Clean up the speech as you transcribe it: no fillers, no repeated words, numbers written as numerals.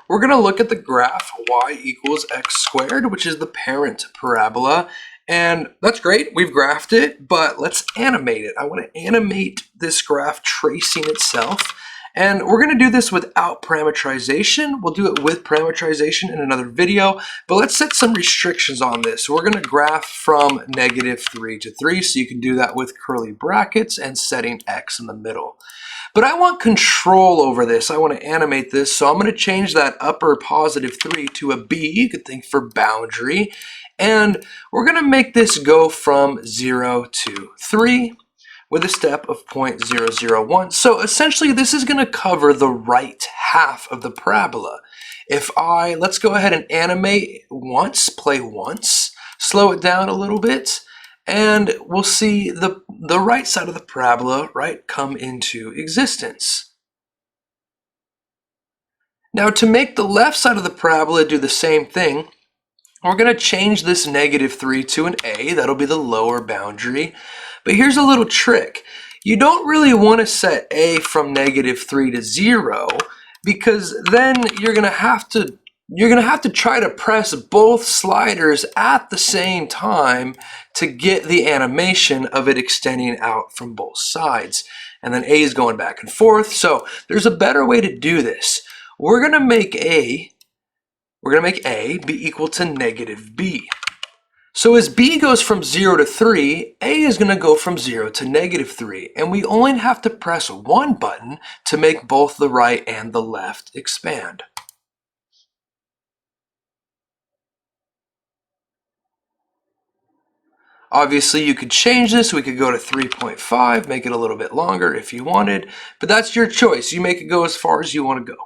we're going to look at the graph y equals x squared, which is the parent parabola. And that's great, we've graphed it, but let's animate it. I want to animate this graph tracing itself. And we're going to do this without parametrization. We'll do it with parametrization in another video, but let's set some restrictions on this. So we're going to graph from -3 to 3, so you can do that with curly brackets and setting x in the middle. But I want control over this. I want to animate this, so I'm going to change that upper +3 to a b. You could think for boundary. And we're going to make this go from 0 to 3 with a step of 0.001. So essentially this is going to cover the right half of the parabola. Let's go ahead and animate once, play once, slow it down a little bit, and we'll see the right side of the parabola, right, come into existence. Now to make the left side of the parabola do the same thing, we're going to change this -3 to an a. That'll be the lower boundary. But here's a little trick. You don't really want to set a from -3 to 0, because then you're going to have to try to press both sliders at the same time to get the animation of it extending out from both sides. And then a is going back and forth. So there's a better way to do this. We're going to make a be equal to -b. So as b goes from 0 to 3, a is going to go from 0 to -3, and we only have to press one button to make both the right and the left expand. Obviously you could change this, we could go to 3.5, make it a little bit longer if you wanted, but that's your choice. You make it go as far as you want to go.